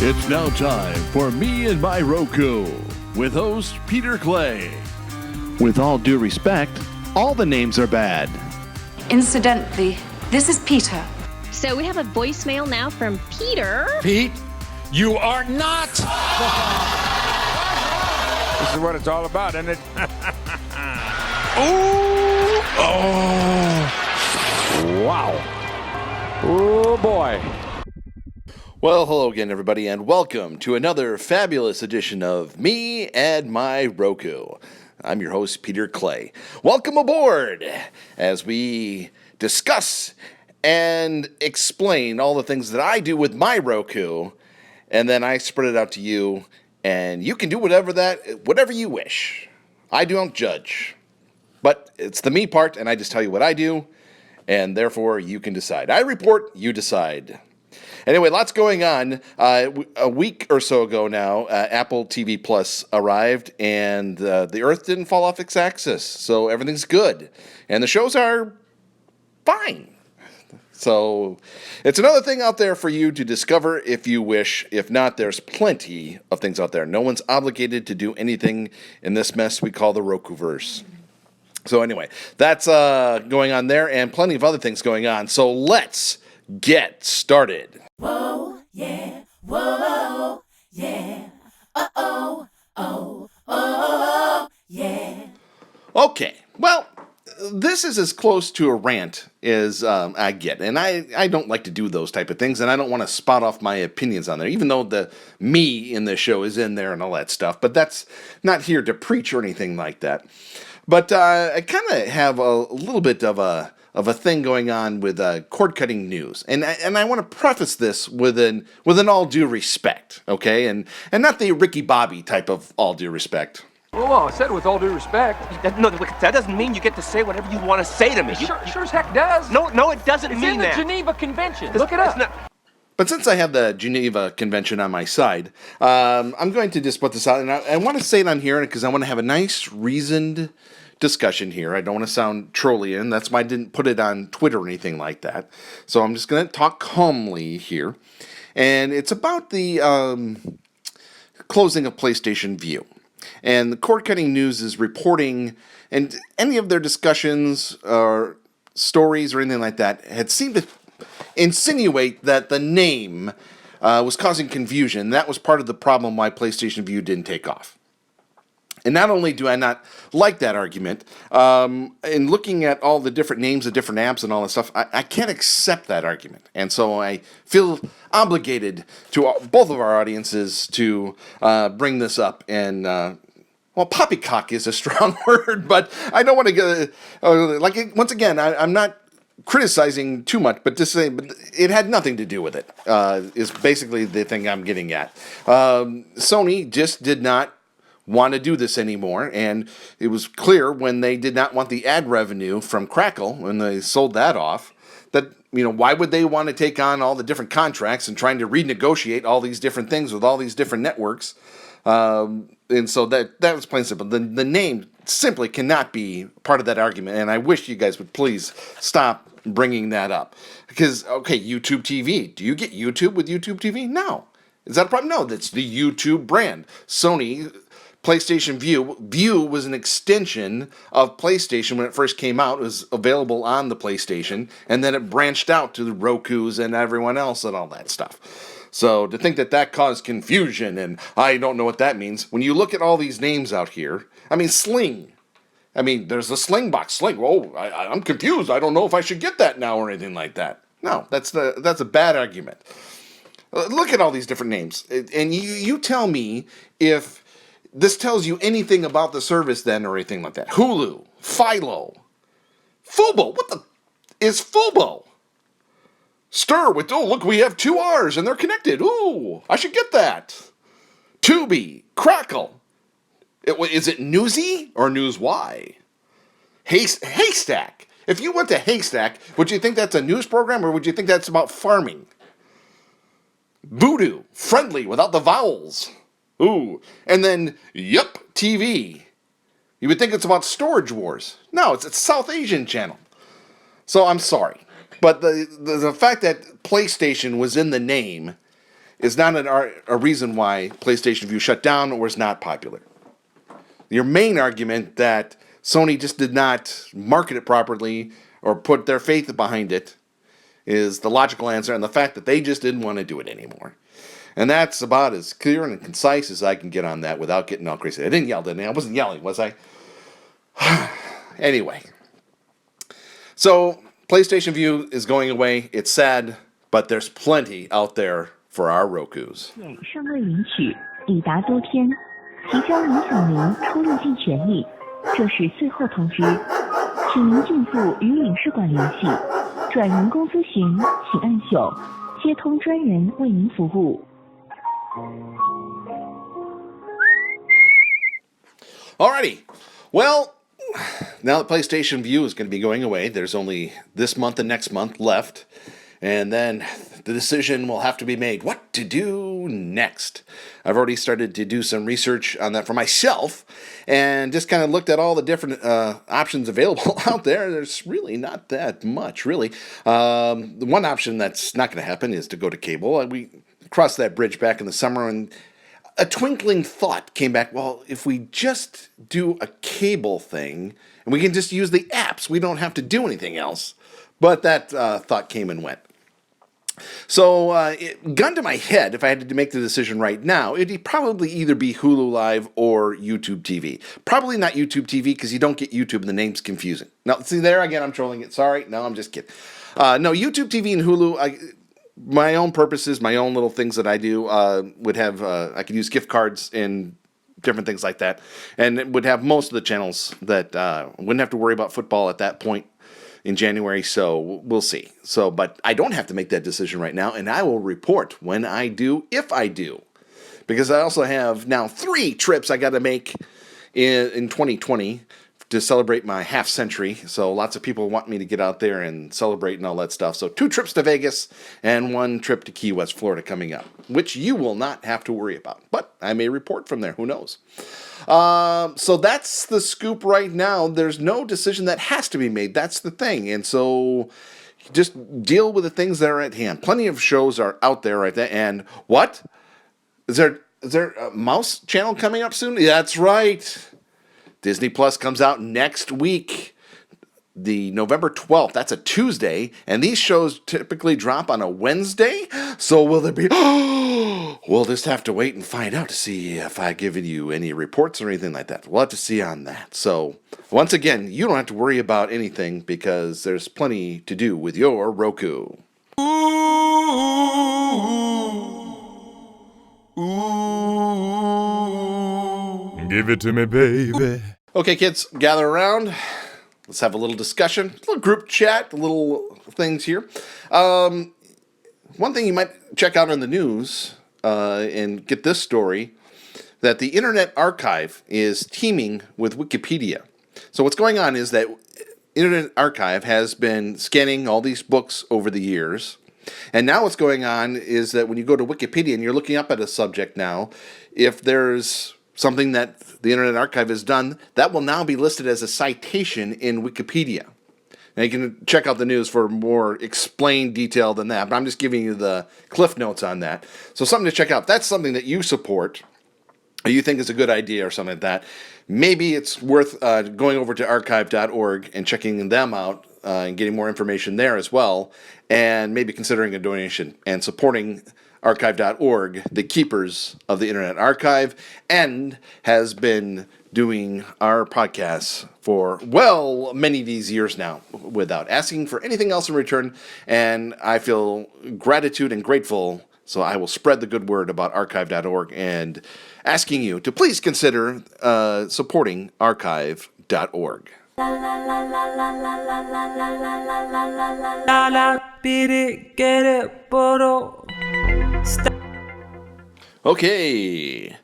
It's now time for Me and My Roku with host Peter Clay. With all due respect, all the names are bad. Incidentally, this is Peter. So we have a voicemail now from Peter. Pete, you are not. This is what it's all about, isn't it? Wow. Oh, boy. Well, hello again, everybody, and welcome to another fabulous edition of Me and My Roku. I'm your host, Peter Clay. Welcome aboard as we discuss and explain all the things that I do with my Roku, and then I spread it out to you, and you can do whatever you wish. I don't judge, but it's the me part, and I just tell you what I do, and therefore you can decide. I report, you decide. Anyway, lots going on. A week or so ago now, Apple TV Plus arrived, and the Earth didn't fall off its axis, so everything's good. And the shows are fine. So it's another thing out there for you to discover if you wish. If not, there's plenty of things out there. No one's obligated to do anything in this mess we call the Rokuverse. So anyway, that's going on there, and plenty of other things going on. So let's get started. Whoa, yeah, whoa, yeah, oh, yeah. Okay, well, this is as close to a rant as I get, and I don't like to do those type of things, and I don't want to spout off my opinions on there, even though the me in the show is in there and all that stuff, but that's not here to preach or anything like that. But I kind of have a little bit of a thing going on with cord-cutting news, and I want to preface this with an all due respect, okay, and not the Ricky Bobby type of all due respect. Whoa, I said with all due respect. No, look, that doesn't mean you get to say whatever you want to say to me. Sure as heck does. No, it doesn't it's mean in that. the Geneva Convention. Look it up. But since I have the Geneva Convention on my side, I'm going to just put this out, and I want to say it on here because I want to have a nice, reasoned discussion here. I don't want to sound trollian. That's why I didn't put it on Twitter or anything like that. So I'm just going to talk calmly here. And it's about the closing of PlayStation Vue. And the Cord Cutting News is reporting, and any of their discussions or stories or anything like that had seemed to insinuate that the name was causing confusion. That was part of the problem why PlayStation Vue didn't take off. And not only do I not like that argument, in looking at all the different names of different apps and all that stuff, I can't accept that argument. And so I feel obligated to both of our audiences to bring this up. And, well, poppycock is a strong word, but I don't want to go, once again, I'm not criticizing too much, but just saying, but it had nothing to do with it, is basically the thing I'm getting at. Sony just did not want to do this anymore, and it was clear when they did not want the ad revenue from Crackle, when they sold that off, that, why would they want to take on all the different contracts and trying to renegotiate all these different things with all these different networks? And so that was plain simple. The name simply cannot be part of that argument, and I wish you guys would please stop bringing that up. Because, okay, YouTube TV. Do you get YouTube with YouTube TV? No. Is that a problem? No, that's the YouTube brand. Sony PlayStation Vue. Vue was an extension of PlayStation when it first came out. It was available on the PlayStation, and then it branched out to the Rokus and everyone else and all that stuff. So to think that caused confusion, and I don't know what that means. When you look at all these names out here, Sling. There's the Sling box. Sling. Oh, I'm confused. I don't know if I should get that now or anything like that. No, that's a bad argument. Look at all these different names, and you tell me if this tells you anything about the service then or anything like that. Hulu, Philo, Fubo. What the is Fubo? Stir with, look, we have 2 R's and they're connected. Ooh, I should get that. Tubi, Crackle. Is it Newsy or Newsy? Haystack. If you went to Haystack, would you think that's a news program or would you think that's about farming? Voodoo, Friendly without the vowels. Ooh, and then Yup TV. You would think it's about Storage Wars. No, it's a South Asian channel. So I'm sorry. But the fact that PlayStation was in the name is not a reason why PlayStation Vue shut down or is not popular. Your main argument that Sony just did not market it properly or put their faith behind it is the logical answer, and the fact that they just didn't want to do it anymore. And that's about as clear and concise as I can get on that without getting all crazy. I didn't yell, didn't I? I wasn't yelling, was I? Anyway. So, PlayStation Vue is going away. It's sad, but there's plenty out there for our Rokus. 尚未领取，已达多天，即将影响您出入境权利。这是最后通知，请您尽速与领事馆联系。转人工咨询，请按9，接通专人为您服务。Alrighty. Well, now that PlayStation Vue is going to be going away, there's only this month and next month left. And then the decision will have to be made what to do next. I've already started to do some research on that for myself and just kind of looked at all the different options available out there. There's really not that much, really. The one option that's not going to happen is to go to cable. We crossed that bridge back in the summer, and a twinkling thought came back. Well, if we just do a cable thing, and we can just use the apps, we don't have to do anything else. But that thought came and went. So, gun to my head, if I had to make the decision right now, it'd probably either be Hulu Live or YouTube TV. Probably not YouTube TV, because you don't get YouTube and the name's confusing. Now, see, there again, I'm trolling it. Sorry. No, I'm just kidding. No, YouTube TV and Hulu, my own purposes, my own little things that I do, would have, I could use gift cards and different things like that. And it would have most of the channels that wouldn't have to worry about football at that point in January, so we'll see. So, but I don't have to make that decision right now, and I will report when I do, if I do. Because I also have now 3 trips I got to make in 2020 to celebrate my half century. So lots of people want me to get out there and celebrate and all that stuff. So 2 trips to Vegas and 1 trip to Key West, Florida coming up, which you will not have to worry about. But I may report from there. Who knows? So that's the scoop right now. There's no decision that has to be made. That's the thing. And so just deal with the things that are at hand. Plenty of shows are out there right there. And what? Is there a mouse channel coming up soon? Yeah, that's right. Disney Plus comes out next week, the November 12th. That's a Tuesday, and these shows typically drop on a Wednesday. So will there be... We'll just have to wait and find out to see if I've given you any reports or anything like that. We'll have to see on that. So, once again, you don't have to worry about anything because there's plenty to do with your Roku. Give it to me, baby. Okay, kids, gather around. Let's have a little discussion, a little group chat, little things here. One thing you might check out on the news and get this story, that the Internet Archive is teaming with Wikipedia. So what's going on is that Internet Archive has been scanning all these books over the years. And now what's going on is that when you go to Wikipedia and you're looking up at a subject now, if there's something that the Internet Archive has done, that will now be listed as a citation in Wikipedia. Now you can check out the news for more explained detail than that, but I'm just giving you the cliff notes on that. So something to check out. If that's something that you support, or you think is a good idea or something like that, maybe it's worth going over to archive.org and checking them out and getting more information there as well, and maybe considering a donation and supporting archive.org, the keepers of the Internet Archive, and has been doing our podcasts for, well, many of these years now without asking for anything else in return, and I feel gratitude and grateful, so I will spread the good word about archive.org and asking you to please consider supporting archive.org. Okay.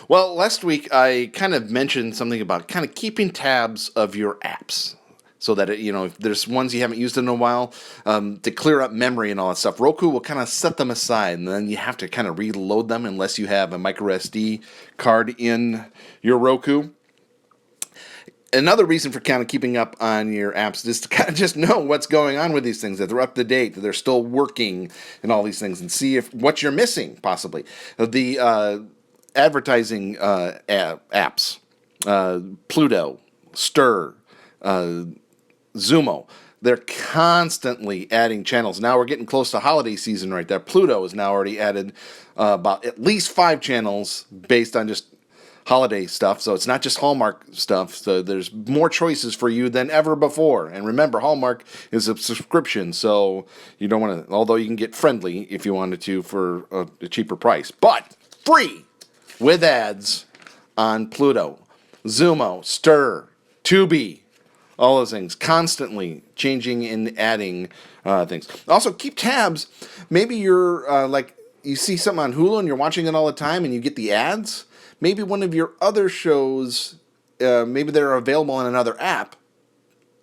Well, last week I kind of mentioned something about kind of keeping tabs of your apps so that, if there's ones you haven't used in a while, to clear up memory and all that stuff. Roku will kind of set them aside, and then you have to kind of reload them unless you have a micro SD card in your Roku. another reason for kind of keeping up on your apps is to kind of just know what's going on with these things, that they're up to date, that they're still working, and all these things, and see if what you're missing, possibly. The advertising apps, Pluto, Stir, Zumo, they're constantly adding channels. Now we're getting close to holiday season right there. Pluto has now already added about at least 5 channels based on just holiday stuff. So it's not just Hallmark stuff. So there's more choices for you than ever before. And remember, Hallmark is a subscription, so you don't want to, although you can get Friendly if you wanted to for a cheaper price. But free with ads on Pluto, Zumo, Stir, Tubi, all those things, constantly changing and adding things. Also, keep tabs. Maybe you're like, you see something on Hulu and you're watching it all the time and you get the ads. Maybe one of your other shows, maybe they're available on another app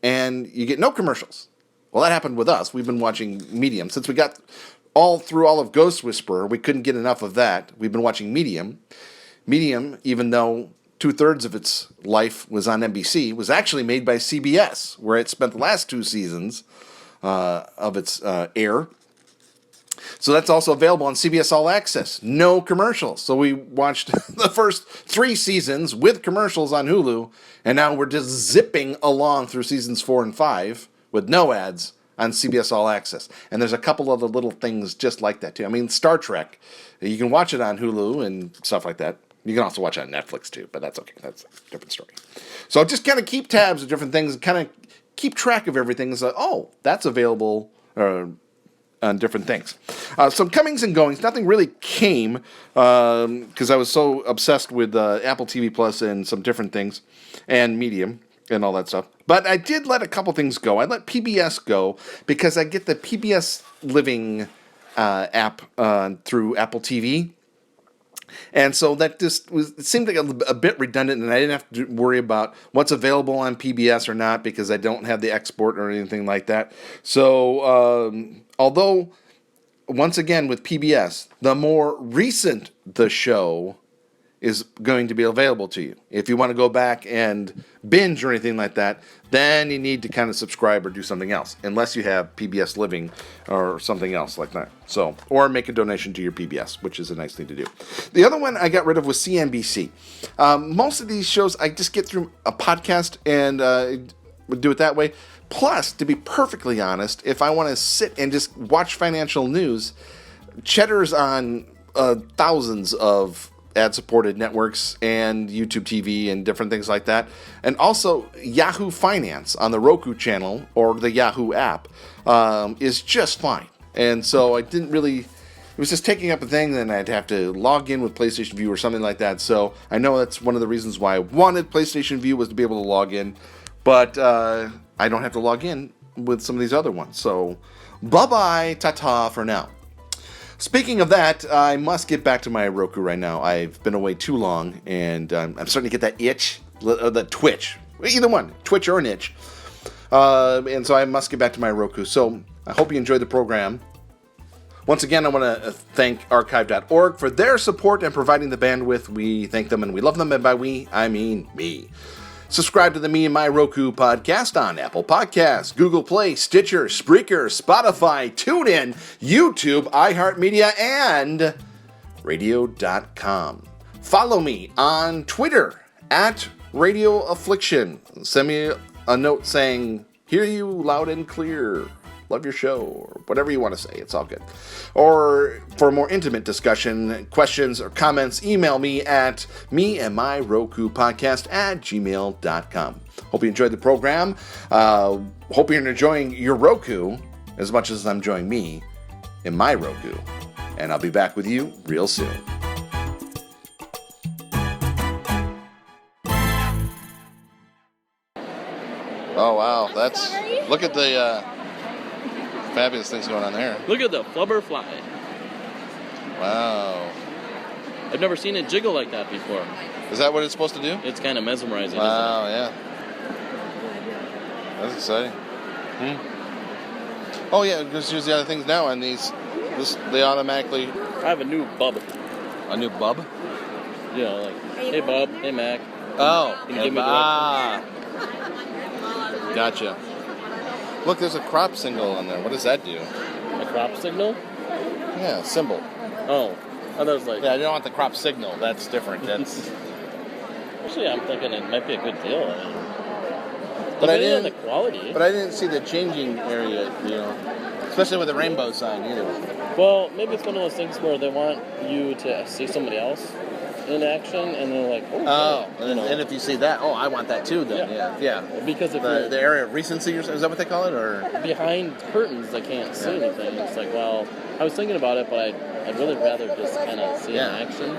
and you get no commercials. Well, that happened with us. We've been watching Medium. Since we got through all of Ghost Whisperer, we couldn't get enough of that. We've been watching Medium. Medium, even though 2/3 of its life was on NBC, was actually made by CBS, where it spent the last 2 seasons of its air. So that's also available on CBS All Access. No commercials. So we watched the first 3 seasons with commercials on Hulu, and now we're just zipping along through seasons 4 and 5 with no ads on CBS All Access. And there's a couple other little things just like that, too. I mean, Star Trek, you can watch it on Hulu and stuff like that. You can also watch it on Netflix, too, but that's okay. That's a different story. So just kind of keep tabs of different things and kind of keep track of everything. It's like, oh, that's available on different things. Some comings and goings. Nothing really came because I was so obsessed with Apple TV Plus and some different things and Medium and all that stuff. But I did let a couple things go. I let PBS go because I get the PBS Living app through Apple TV. And so that just it seemed like a bit redundant, and I didn't have to worry about what's available on PBS or not because I don't have the export or anything like that. So, although, once again, with PBS, the more recent the show is going to be available to you. If you want to go back and binge or anything like that, then you need to kind of subscribe or do something else, unless you have PBS Living or something else like that. So, or make a donation to your PBS, which is a nice thing to do. The other one I got rid of was CNBC. Most of these shows I just get through a podcast and would do it that way. Plus, to be perfectly honest, if I want to sit and just watch financial news, Cheddar's on thousands of ad-supported networks and YouTube TV and different things like that. And also, Yahoo Finance on the Roku channel or the Yahoo app is just fine. And so I didn't really... It was just taking up a thing, then I'd have to log in with PlayStation Vue or something like that. So I know that's one of the reasons why I wanted PlayStation Vue was to be able to log in. But I don't have to log in with some of these other ones. So bye-bye, ta-ta for now. Speaking of that, I must get back to my Roku right now. I've been away too long, and I'm starting to get that itch, the twitch. Either one, twitch or an itch. And so I must get back to my Roku. So I hope you enjoyed the program. Once again, I want to thank archive.org for their support and providing the bandwidth. We thank them and we love them, and by we, I mean me. Subscribe to the Me and My Roku podcast on Apple Podcasts, Google Play, Stitcher, Spreaker, Spotify, TuneIn, YouTube, iHeartMedia, and Radio.com. Follow me on Twitter at Radio Affliction. Send me a note saying, hear you loud and clear. Love your show, or whatever you want to say. It's all good. Or for more intimate discussion, questions, or comments, email me at meandmyrokupodcast@gmail.com. Hope you enjoyed the program. Hope you're enjoying your Roku as much as I'm enjoying me in my Roku. And I'll be back with you real soon. Oh, wow. Look at the... fabulous things going on there. Look at the flubber fly. Wow. I've never seen it jiggle like that before. Is that what it's supposed to do? It's kind of mesmerizing. Wow, yeah. That's exciting. Oh, yeah, just use the other things now on these. They automatically... I have a new bub. A new bub? Yeah, like, hey, bub, hey, Mac. Oh. Can you give me directions? Gotcha. Look, there's a crop signal on there. What does that do? A crop signal? Yeah, symbol. Oh, I thought it was like. Yeah, I don't want the crop signal. That's different. That's. Actually, I'm thinking it might be a good deal. I mean, But I depending on didn't. the quality. But I didn't see the changing area. Especially with the rainbow sign either. Well, maybe it's one of those things where they want you to see somebody else in action, and they're like, and if you see that, I want that too. Then yeah. Because if the area of recency, is that what they call it, or behind curtains, I can't see anything. It's like, well, I was thinking about it, but I'd really rather just kind of see it in action.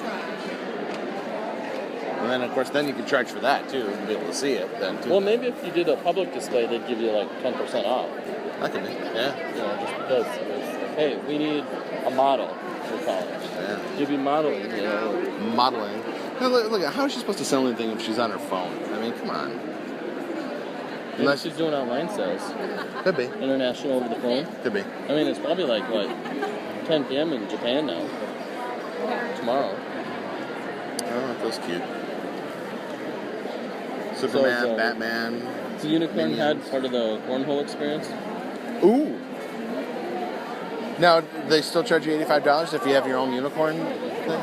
And then, of course, then you can charge for that too, to be able to see it. Then too. Well, maybe if you did a public display, they'd give you like 10% off. That could be, yeah. Just because it's, hey, we need a model for college. Yeah. You'd be modeling, Modeling. Now, look, how is she supposed to sell anything if she's on her phone? I mean, come on. Unless she's doing online sales. Could be. International over the phone. Could be. I mean, it's probably like, 10 p.m. in Japan now. Tomorrow. Oh, that's cute. Superman, So, Batman. So Unicorn Minions. had part of the cornhole experience? Ooh. Now, they still charge you $85 if you have your own unicorn thing?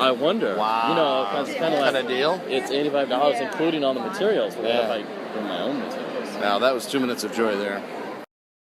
I wonder. Wow. It's kind of like a deal? It's $85, including all the materials. What if I bring my own materials? Now, that was 2 minutes of joy there.